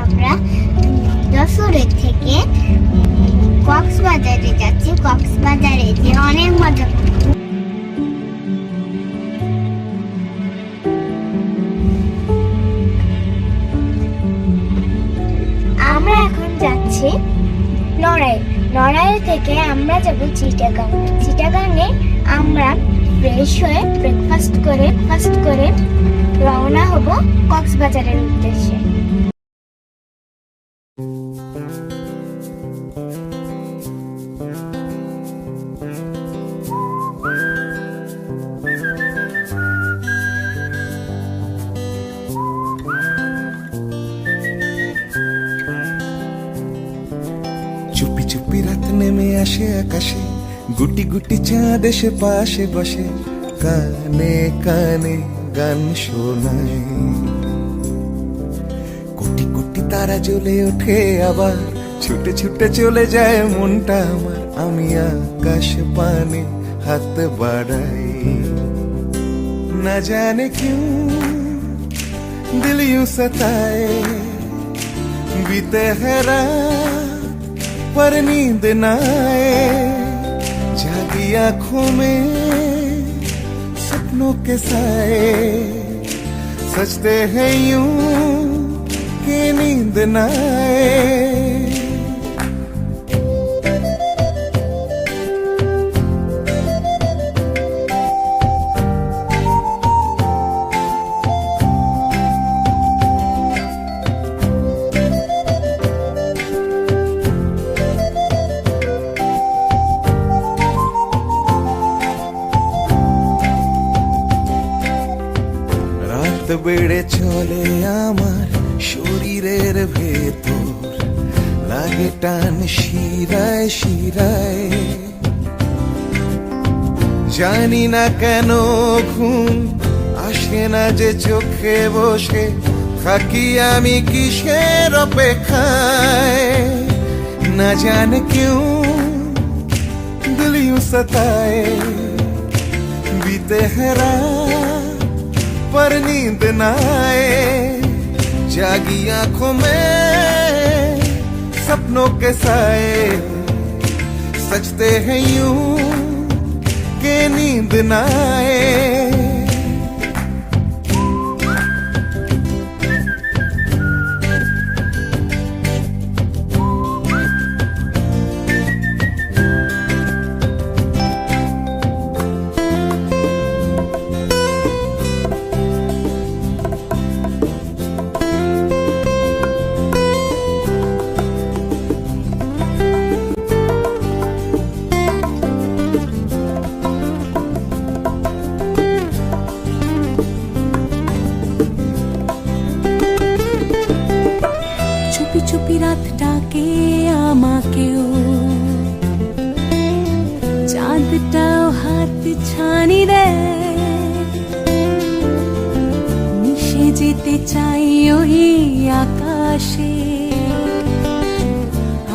আমরা যশোরের থেকে কক্সবাজারে যাচ্ছি। কক্সবাজারে যে অনেক মজা করব। আমরা এখন যাচ্ছি নড়াইল থেকে আমরা যাব চিটাগাং। চিটাগাংয়ে আমরা ফ্রেশ হয়ে ব্রেকফাস্ট করে রওনা হব কক্সবাজারের উদ্দেশ্যে। চুপি চুপি রাত নেমে আসে আকাশে, গুটি গুটি চাঁদ এসে পাশে বসে, কানে কানে গান শোনায়। কোটি কোটি তারা জ্বলে ওঠে আবার, ছুটে ছুটে চলে যায় মনটা আমার। আমি আকাশ পানে হাত বাড়াই, না জানে क्यों दिल यूं सताए। बीते है रात पर नींद न आए, जागी आंखों में सपनों के साए। सजते हैं यूं कि नींद न आए। বেড়ে চলে আমার শরীরের ভেতর, লাগে টান শিরায় শিরায়। জানি না কেন ঘুম আসে না যে চোখে বসে, থাকি আমি কিসের অপেক্ষায়। না জানে क्यों दिल यूं सताए। बीते है रात पर नींद न आए, जागी आंखों में सपनों के साए। सजते हैं यूं कि नींद न आए। চুপি চুপি রাত ডাকে আমাকেও, চাঁদটাও হাত ছানি দেয়। মিশে যেতে চাই ওই আকাশে,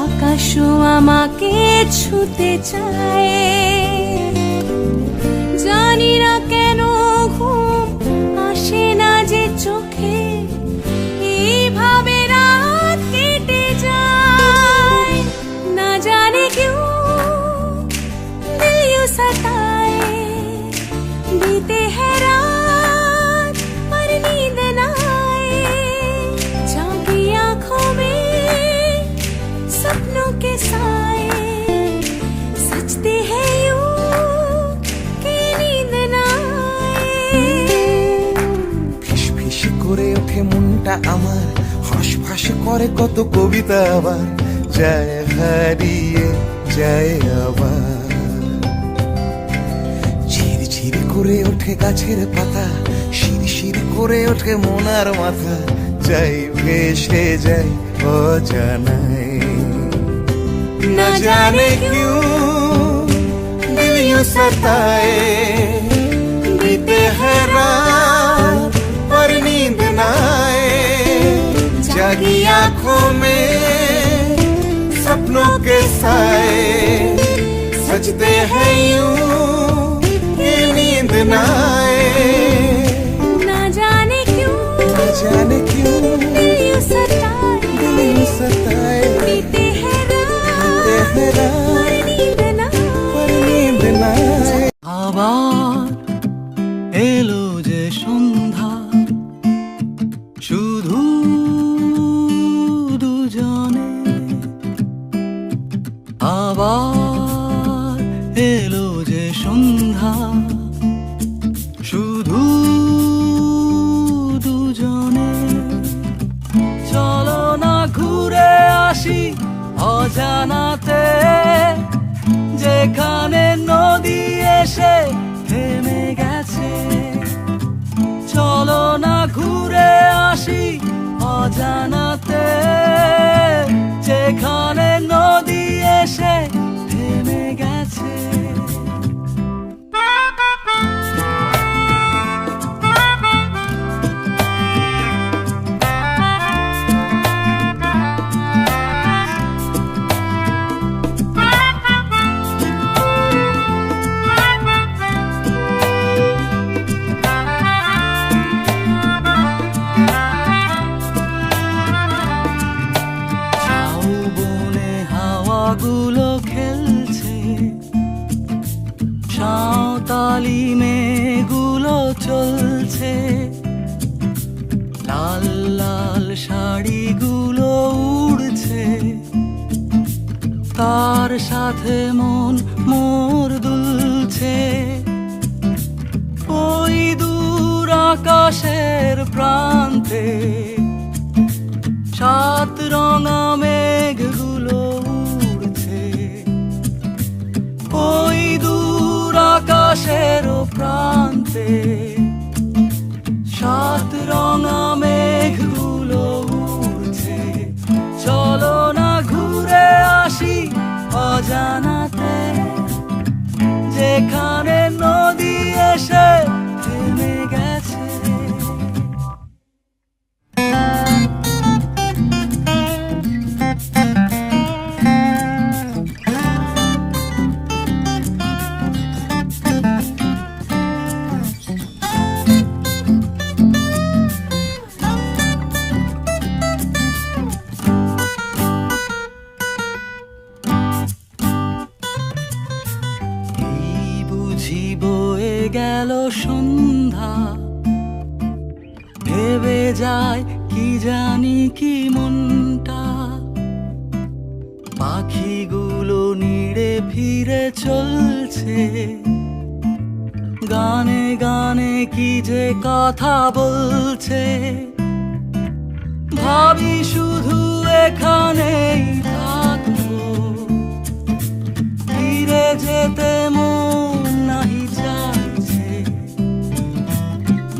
আকাশও আমাকে ছুতে চায়। জানি না কেন ঘুম আসে না যে চোখে, এইভাবে রাত কেটে যায়। না জানে क्यों दिल यूं सताए। बीते है रात पर नींद न आए, जागी आंखों में सपनों के साए। सजते हैं यूं कि नींद न आए। ফিস ফিস করে ওঠে মনটা আমার, হাস ফাঁস করে কত কবিতা আবার, যায় হারিয়ে যায় আবার। ঝিরঝির করে ওঠে গাছের পাতা, শিরশির করে ওঠে মনার মাথা, যাই ভেসে যায় অজানায়। না জানে क्यों दिल यूं सताए। बीते है रात पर नींद न आए, जागी आंखों में सपनों के साए। सजते हैं यूं कि नींद न आए। ना जाने क्यों दिल यूं सताए। এসে থেমে গেছে। চলো না ঘুরে আসি অজানাতে, যেখানে নদী এসে থেমে গেছে। গুলো খেলছে, সাঁওতালি মেয়েগুলো চলছে, লাল লাল শাড়িগুলো উড়ছে, তার সাথে মন মোর দুলছে। ওই দূর আকাশের প্রান্তে সাত রঙা মেঘগুলো উড়ছে। ওই দূর আকাশের প্রান্তে সাত রঙা মেঘগুলো উড়ছে। চলো না ঘুরে আসি অজানাতে, যেখানে নদী এসে থেমে গেছে। গেল সন্ধ্যা, ভেবে যায় কি জানি কি মনটা। পাখিগুলো নিড়ে ফিরে চলছে, গানে গানে কি যে কথা বলছে। ভাবি শুধু এখানেই থাকবো, ফিরে যেতে মন নাহি চাইছে।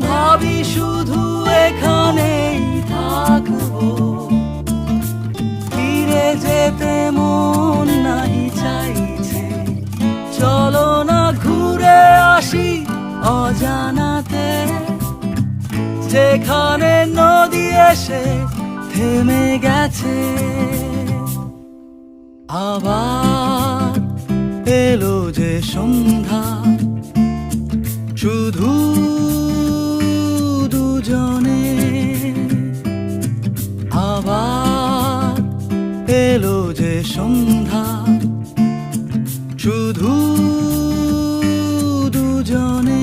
ভাবি শুধু এখানেই থাকবো, ফিরে যেতে মন নাহি চাইছে। চলো না ঘুরে আসি অজানাতে, যেখানে নদী এসে থেমে গেছে। আবার এলো যে সন্ধ্যা, শুধু দুজনে। আবার এলো যে সন্ধ্যা, শুধু দুজনে।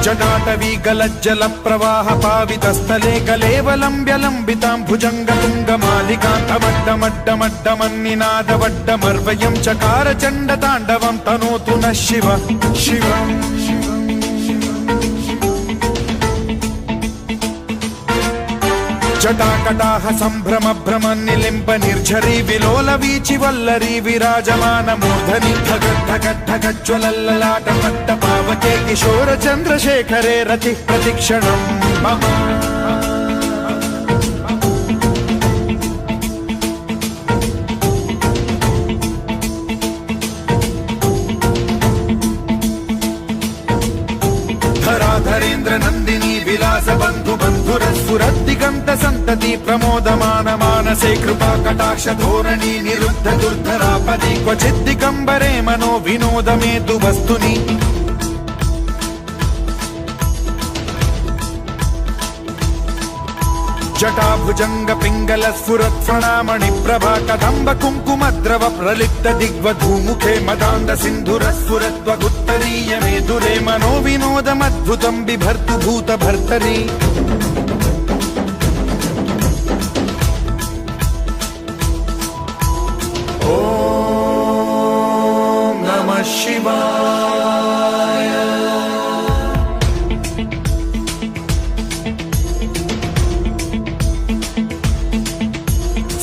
जटाटवी गलज्जल प्रवाह पावितस्थले कलेवलम्ब्य लम्बितां भुजङ्गतुङ्गमालिकान्तमड्डमड्डमड्डमन्निनादवड्डमर्वयं चकार चण्डताण्डवं तनोतु नः शिव शिवम्। जटाकटाह सम्भ्रम भ्रम निलिम्ब निर्झरी विलोल वीचि वल्लरी विराजमान मूर्धनि ठगज्ज्वलल्ललाट पट्ट पावके किशोर चन्द्रशेखरे रति प्रतिक्षणं मम। धराधरेन्द्र नन्दिनी विलास बन्धु बन्धु सिन्धुरस्फुरद्दिगन्त सन्तति प्रमोदमान मानसे कृपा कटाक्ष धोरणी निरुद्ध दुर्धरापदि क्वचिद्दिगम्बरे मनो विनोदमेतु वस्तुनि जटाभुजंग पिंगल स्फुरत् फणामणि प्रभा कदम्ब कुङ्कुमद्रव प्रलिप्त दिग्वधूमुखे मदान्ध सिन्धुरस्फुरत्वगुत्तरीय मेधुरे मनो विनोदमद्भुतं बिभर्तु भूत भर्तरि ॐ नमः शिवाय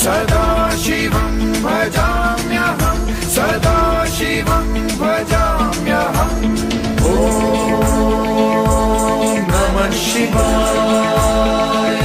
सदा शिवं भजाम्यहं सदा शिवं भजाम्यहम् ॐ नमः शिवाय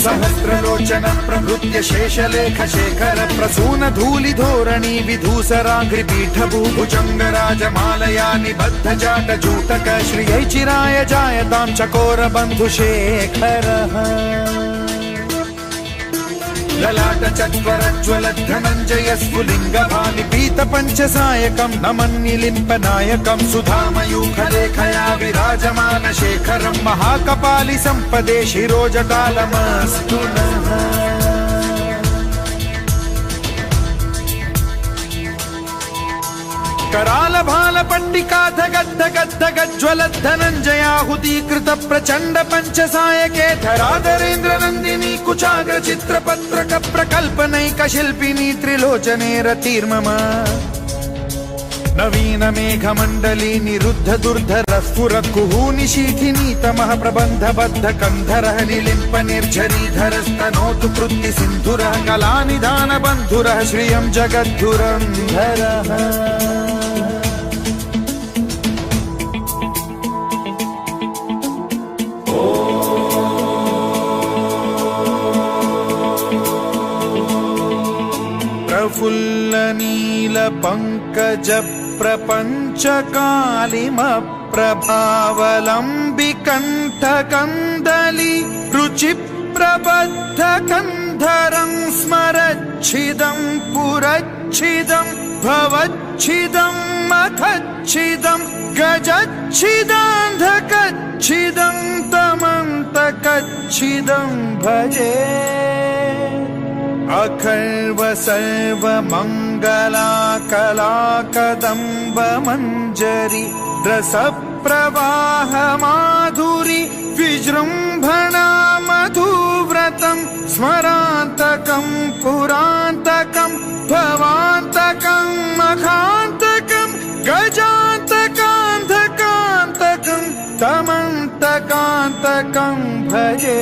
सहस्रलोचन प्रभृत्य शेषलेख शेखर प्रसून धूलि धोरणी विधूसराघ्रि पीठभूभुजंग राजमालया निबद्ध जाट जूटक श्रियै चिराय जायतां चकोर बन्धु शेखरः ललाट चत्वरज्वल धनञ्जय स्फुलिङ्ग भानि पीत पञ्चसायकं नमन्निलिम्प नायकं सुधामयूखलेखया विराजमान शेखरं महाकपालि सम्पदे शिरोजटालमस्तु नः कराल भाल पट्टिकाध गद्ध गद्ध गज्ज्वल धनञ्जयाहुतीकृत प्रचण्ड पञ्चसायके धराधरेन्द्र नन्दिनी कुचाग्र चित्रपत्रक प्रकल्पनैक शिल्पिनी त्रिलोचने रतिर्मम नवीन मेघमण्डली निरुद्ध दुर्धर स्फुरत् कुहूनि शीठिनी तमः प्रबन्ध बद्ध कन्धरः निलिम्प निर्झरीधरस्तनोतु कृत्ति सिन्धुरः कलानिधान बन्धुरः श्रियं जगद्धुरन्धरः प्रफुल्ल नील पंकज प्रपंच कालिम प्रभावलंबि कंठ कंदली रुचि प्रबद्ध कंधरं स्मरच्छिदं पुरच्छिदं भवच्छिदं मखच्छिदं गजच्छिदान्धकच्छिदं तमन्तकच्छिदं भजे अखर्व सर्व मंगला कला कदम्ब मंजरी रस प्रवाह माधुरी विजृंभणा मधुव्रतं स्मरान्तकं पुरान्तकं भवान्तकं मखान्तकं गजान्तकान्धकान्तकं तमन्तकान्तकं भजे